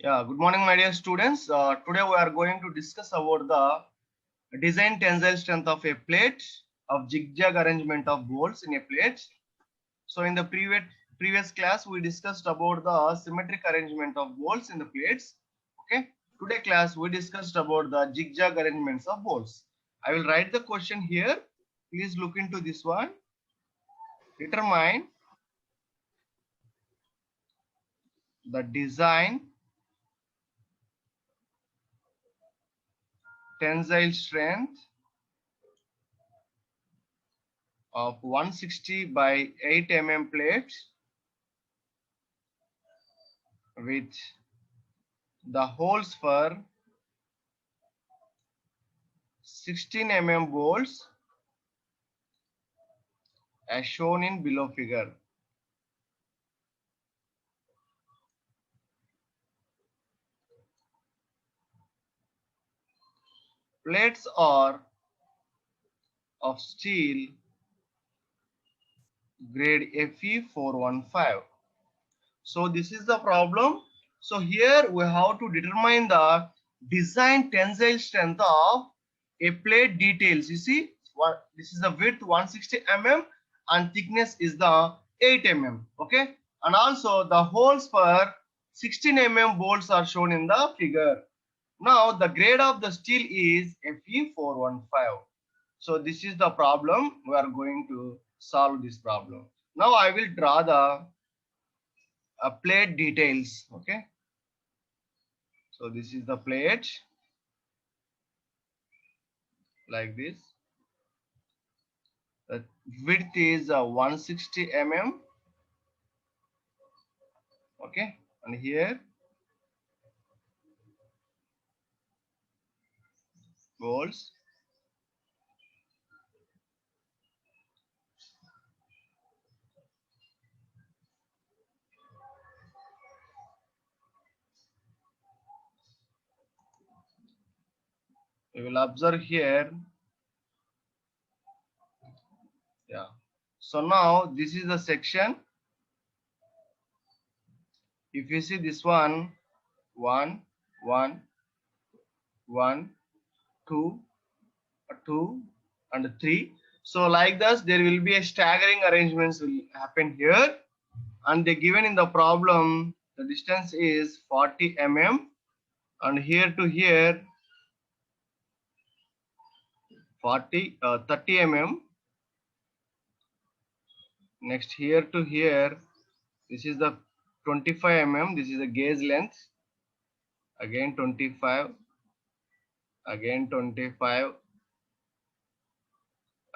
Yeah, good morning, my dear students. Today we are going to discuss about the design tensile strength of a plate of zigzag arrangement of bolts in a plate. So in the previous class, we discussed about the symmetric arrangement of bolts in the plates. Okay. Today class, we discussed about the zigzag arrangements of bolts. I will write the question here. Please look into this one. Determine the design tensile strength of 160 by 8 plate with the holes for 16 bolts as shown in below figure. Plates are of steel grade Fe415. So this is the problem. So here we have to determine the design tensile strength of a plate details. You see, this is the width 160 and thickness is the 8 Okay, and also the holes for 16 bolts are shown in the figure. Now the grade of the steel is Fe415. So this is the problem. We are going to solve this problem. Now I will draw the plate details. Okay, so this is the plate like this. The width is 160 okay, and here bolts. We will observe here. Yeah, so now this is the section. If you see this one, one, one, one, two, two, and three. So like this, there will be a staggering arrangements will happen here, and they given in the problem the distance is 40 and here to here 30 next here to here this is the 25 this is the gauge length, again 25, again 25,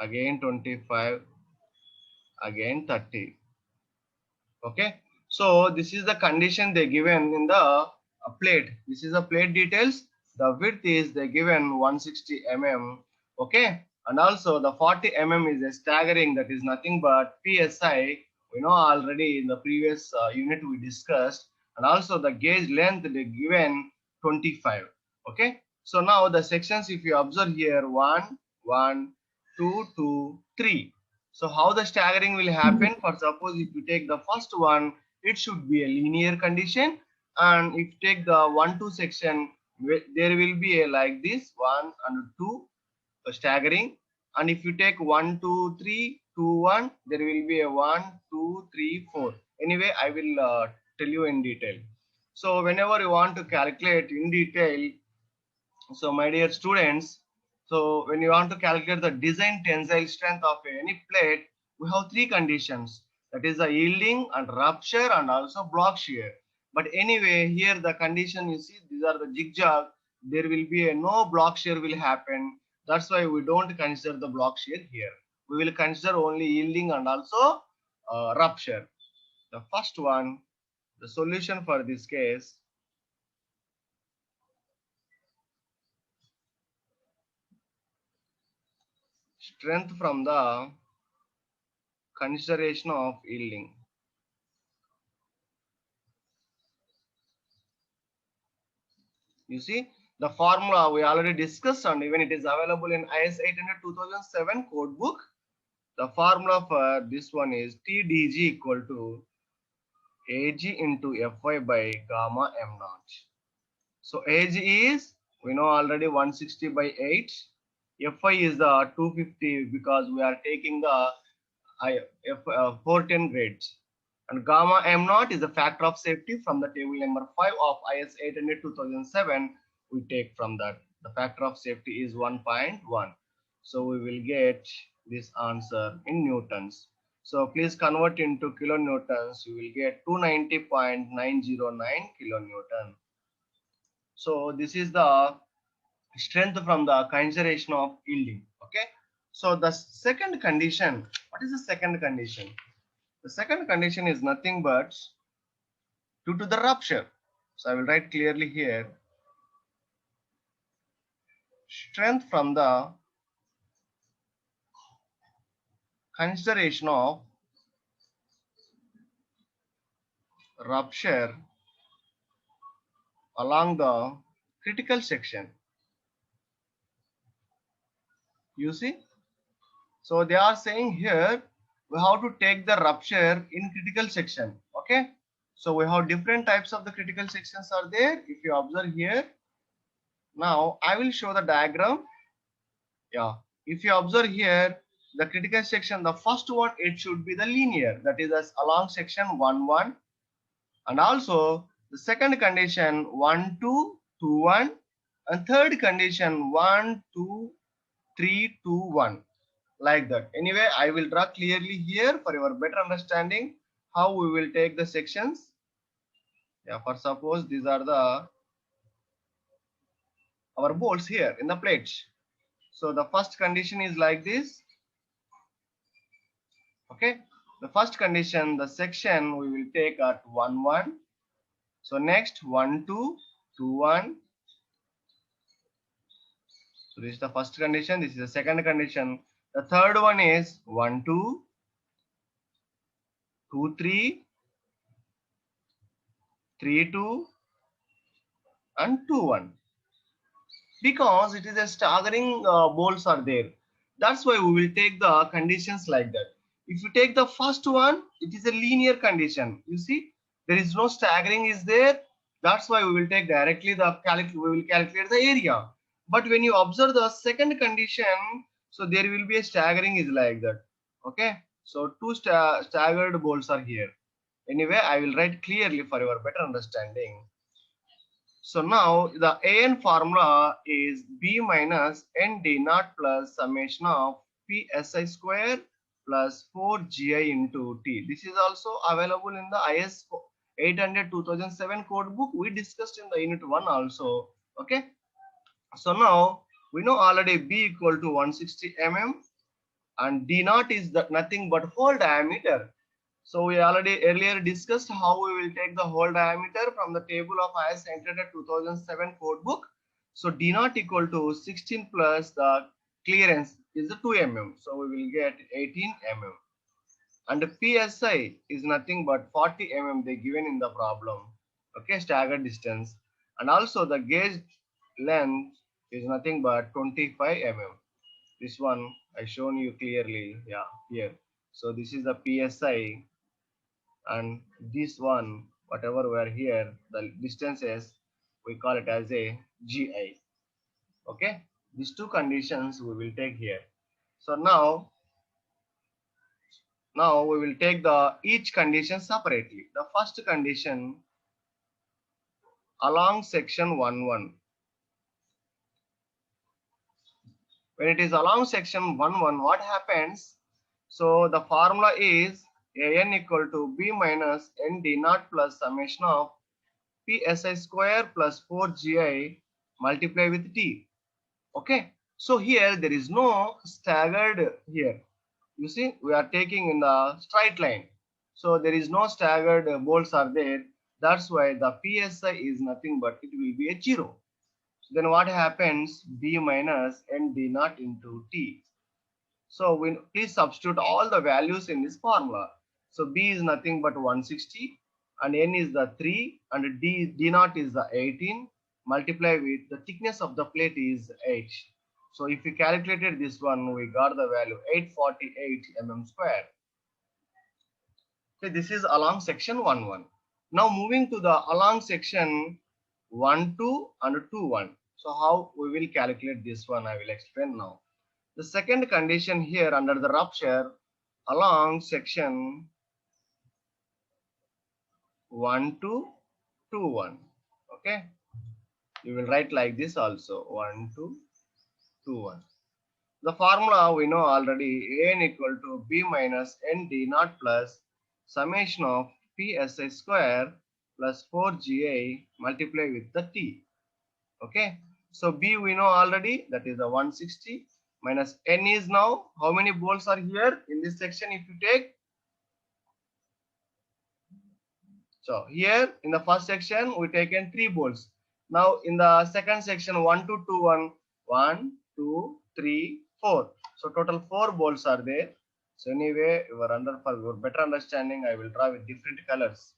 again 25, again 30. Okay, so this is the condition they given in the plate. This is the plate details. The width is they given 160 okay, and also the 40 is a staggering, that is nothing but psi. We know already in the previous unit we discussed, and also the gauge length they given 25. Okay, so now the sections, if you observe here, 1 1 2 2 3. So how the staggering will happen? For suppose if you take the first one, it should be a linear condition, and if you take the 1 2 section, there will be a like this 1 and 2 staggering, and if you take 1 2 3 2 1, there will be a 1 2 3 4. Anyway, I will tell you in detail. So whenever you want to calculate in detail, so my dear students, so when you want to calculate the design tensile strength of any plate, we have three conditions. That is the yielding and rupture and also block shear. But anyway, here the condition you see, these are the zigzag. There will be a no block shear will happen. That's why we don't consider the block shear here. We will consider only yielding and also rupture. The first one, the solution for this case. Strength from the consideration of yielding. You see, the formula we already discussed, and even it is available in IS 800 2007 code book. The formula for this one is TDG equal to AG into Fy by gamma m naught. So age is, we know already 160 by 8. Fi is the 250 because we are taking the 410 grades. And gamma m naught is the factor of safety from the table number 5 of IS 800 2007. We take from that. The factor of safety is 1.1. So we will get this answer in newtons. So please convert into kilonewtons. You will get 290.909 kilonewton. So this is the strength from the consideration of yielding. Okay. So the second condition, what is the second condition? The second condition is nothing but due to the rupture. So I will write clearly here, strength from the consideration of rupture along the critical section. You see? So they are saying here we have to take the rupture in critical section. Okay. So we have different types of the critical sections are there. If you observe here, now I will show the diagram. Yeah. If you observe here, the critical section, the first one, it should be the linear. That is as along section 1, 1. And also the second condition 1, 2, 2, 1. And third condition 1, 2, 3, 2, 1. Like that. Anyway, I will draw clearly here for your better understanding how we will take the sections. Yeah, for suppose these are the our bolts here in the plates. So the first condition is like this. Okay. The first condition, the section we will take at 1, 1. So next 1, 2, 2, 1. So this is the first condition. This is the second condition. The third one is 1, 2, 2, 3, 3, 2, and 2, 1. Because it is a staggering bolts are there. That's why we will take the conditions like that. If you take the first one, it is a linear condition. You see, there is no staggering is there. That's why we will take directly the we will calculate the area. But when you observe the second condition, so there will be a staggering is like that. Okay. So two staggered bolts are here. Anyway, I will write clearly for your better understanding. So now the AN formula is B minus ND naught plus summation of PSI square plus 4GI into T. This is also available in the IS 800 2007 code book. We discussed in the unit 1 also. Okay. So now we know already B equal to 160 mm and D naught is that nothing but hole diameter. So we already earlier discussed how we will take the hole diameter from the table of IS 800 2007 code book. So D naught equal to 16 plus the clearance is the 2 mm. So we will get 18 mm. And the PSI is nothing but 40 mm they given in the problem. Okay, staggered distance. And also the gauge length is nothing but 25 mm. This one I shown you clearly. Yeah, here. So this is the PSI. And this one, whatever we are here, the distances we call it as a GI. Okay, these two conditions we will take here. So now we will take the each condition separately. The first condition along section 1, 1. When it is along section 1, 1, what happens? So the formula is AN equal to B minus ND naught plus summation of PSI square plus 4GI multiply with T. Okay. So here there is no staggered here. You see, we are taking in the straight line. So there is no staggered bolts are there. That's why the PSI is nothing but it will be a 0. Then what happens? B minus ND naught into T. So we please substitute all the values in this formula. So B is nothing but 160 and N is the 3 and D naught is the 18 multiply with the thickness of the plate is 8. So if we calculated this one, we got the value 848 mm square. Okay, this is along section 1, 1. Now moving to the along section 1 2 and 2 1. So how we will calculate this one, I will explain now. The second condition here under the rupture along section 1 2 2 1. Okay, you will write like this also, 1 2 2 1. The formula we know already, an equal to b minus n d naught plus summation of psi square plus 4gi multiply with the t. Okay, so b we know already, that is the 160, minus n is now how many bolts are here in this section if you take. So here in the first section we taken 3 bolts. Now in the second section 1 2 2 1, 1 2 3 4. So total 4 bolts are there. So anyway, for your better understanding, I will draw with different colors.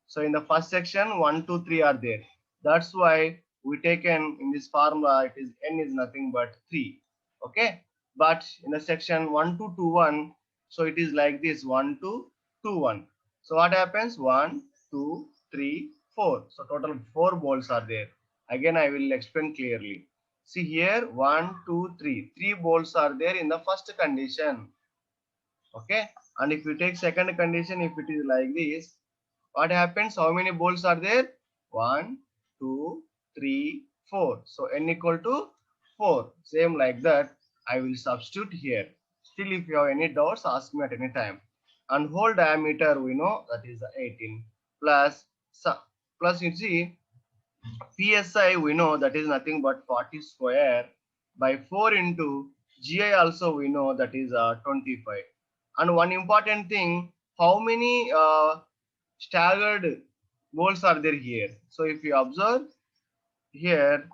So in the first section 1 2 3 are there. That's why we taken in this formula, it is n is nothing but 3. Okay. But in the section 1 2 2 1, so it is like this, 1 2 2 1. So what happens? 1 2 3 4. So total 4 bolts are there. Again I will explain clearly. See here, 1 2 3. 3 bolts are there in the first condition. Okay. And if you take second condition, if it is like this, what happens? How many bolts are there? 1 2 3 4. So n equal to 4. Same like that, I will substitute here. Still, if you have any doubts, ask me at any time. And hole diameter we know, that is 18 plus plus you see psi we know, that is nothing but 40 square by 4 into gi also we know, that is 25. And one important thing, how many staggered bolts are there here? So if you observe here,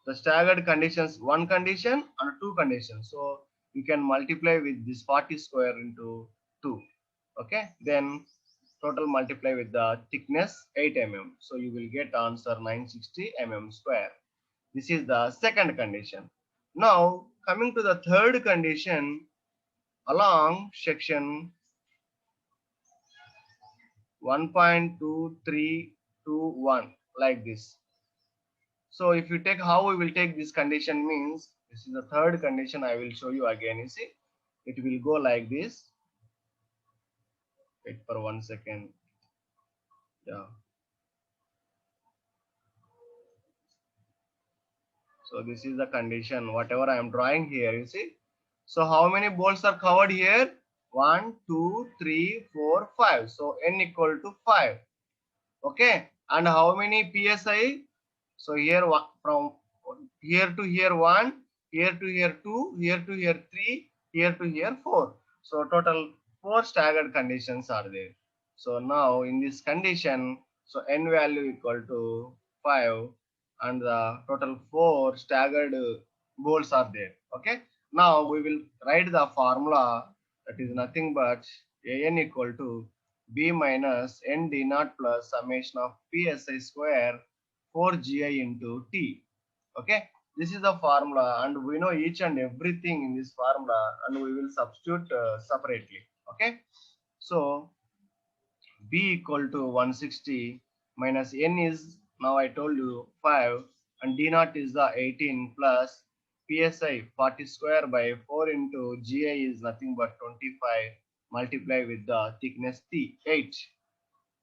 the staggered conditions, one condition and two conditions, so you can multiply with this 40 square into 2. Okay, then total multiply with the thickness 8 mm, so you will get answer 960 mm square. This is the second condition. Now coming to the third condition along section 1.2321, like this. So if you take, how we will take this condition means, this is the third condition, I will show you again. You see, it will go like this. Wait for 1 second. Yeah. So this is the condition, whatever I am drawing here, you see. So how many bolts are covered here? 1 2 3 4 5. So n equal to 5. Okay. And how many psi? So here from here to here 1, here to here 2, here to here 3, here to here 4. So total 4 staggered conditions are there. So now in this condition, so n value equal to 5 and the total 4 staggered bolts are there. Okay. Now we will write the formula, that is nothing but an equal to b minus n d naught plus summation of psi square 4gi into t. Okay, this is the formula and we know each and everything in this formula, and we will substitute separately. Okay, so b equal to 160 minus n is, now I told you, 5, and d naught is the 18 plus psi 40 square by 4 into gi is nothing but 25 multiply with the thickness t 8.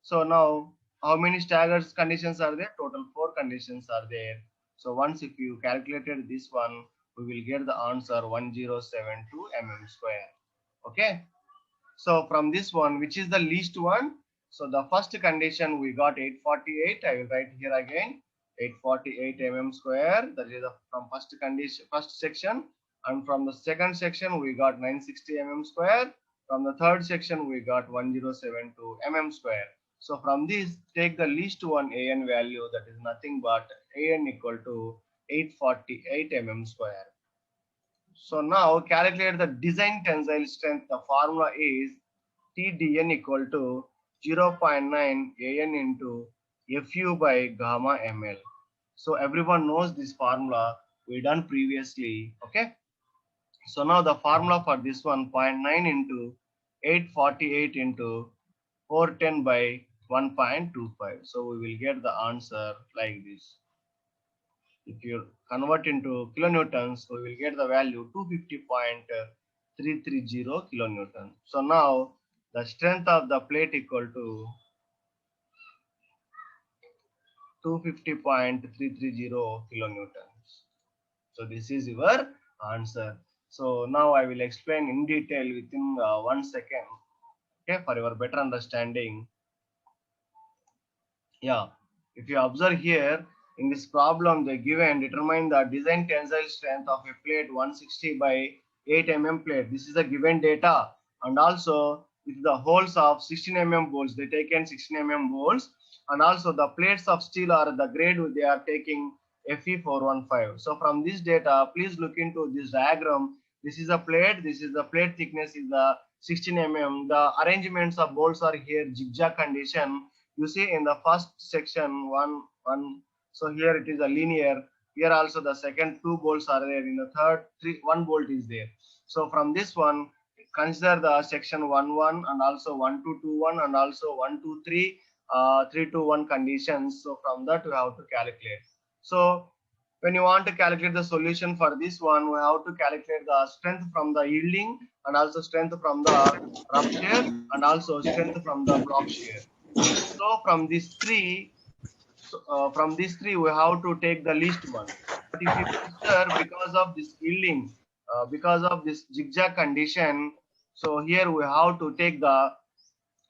So now how many staggered conditions are there? Total 4 conditions are there. So once if you calculated this one, we will get the answer 1072 mm square. Okay. So from this one, which is the least one? So the first condition we got 848. I will write here again 848 mm square. That is from first condition, first section. And from the second section we got 960 mm square. From the third section we got 1072 mm square. So from this, take the least one an value, that is nothing but an equal to 848 mm square. So now calculate the design tensile strength. The formula is TDN equal to 0.9 AN into FU by gamma ml. So everyone knows this formula, we done previously. Okay. So now the formula for this one, 0.9 into 848 into 410 by 1.25. So we will get the answer like this. If you convert into kilonewtons, we will get the value 250.330 kilonewton. So now the strength of the plate equal to 250.330 kilonewtons. So this is your answer. So now I will explain in detail within 1 second. Okay, for your better understanding. Yeah, if you observe here in this problem, they given determine the design tensile strength of a plate 160 by 8 plate. This is the given data, and also with the holes of 16 bolts, they taken 16 bolts, and also the plates of steel are the grade they are taking Fe415. So from this data, please look into this diagram. This is a plate. This is the plate thickness is the 16 The arrangements of bolts are here zigzag condition. You see in the first section one, so here it is a linear. Here also the second two bolts are there. In the third one bolt is there. So from this one, consider the section 1 and also 1 2 2 1 and also 1 2 3 3 2 1 conditions. So from that we have to calculate. So when you want to calculate the solution for this one, we have to calculate the strength from the yielding and also strength from the rupture and also strength from the block shear. So from these three, we have to take the least one. But if you consider because of this yielding, because of this zigzag condition, so here we have to take the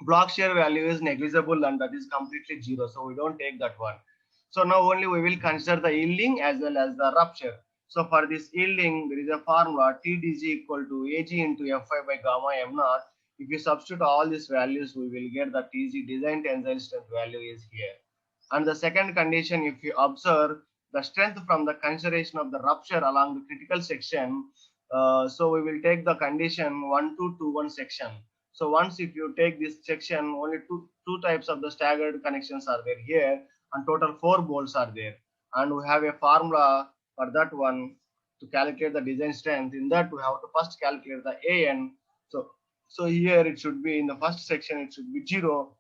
block shear value is negligible and that is completely zero. So we don't take that one. So now only we will consider the yielding as well as the rupture. So for this yielding, there is a formula TDG equal to AG into Fi by gamma m naught. If you substitute all these values, we will get the TG design tensile strength value is here. And the second condition, if you observe the strength from the consideration of the rupture along the critical section, so we will take the condition 1 2 2 1 section. So once if you take this section, only two types of the staggered connections are there here, and total 4 bolts are there. And we have a formula for that one to calculate the design strength. In that we have to first calculate the AN. So here it should be in the first section it should be 0.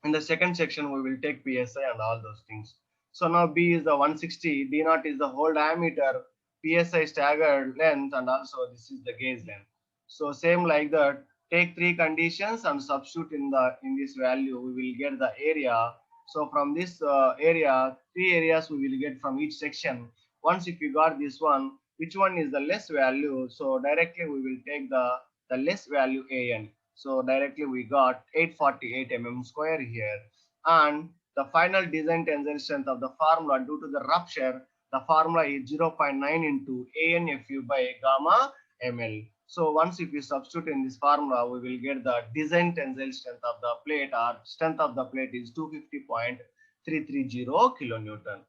In the second section we will take PSI and all those things. So now B is the 160, D naught is the whole diameter, PSI staggered length, and also this is the gauge length. So same like that, take three conditions and substitute in this value, we will get the area. So from this area, three areas we will get from each section. Once if you got this one, which one is the less value, so directly we will take the less value AN. So directly we got 848 square here. And the final design tensile strength of the formula due to the rupture, the formula is 0.9 into ANFU by gamma ml. So once if you substitute in this formula, we will get the design tensile strength of the plate, or strength of the plate is 250.330 kilonewton.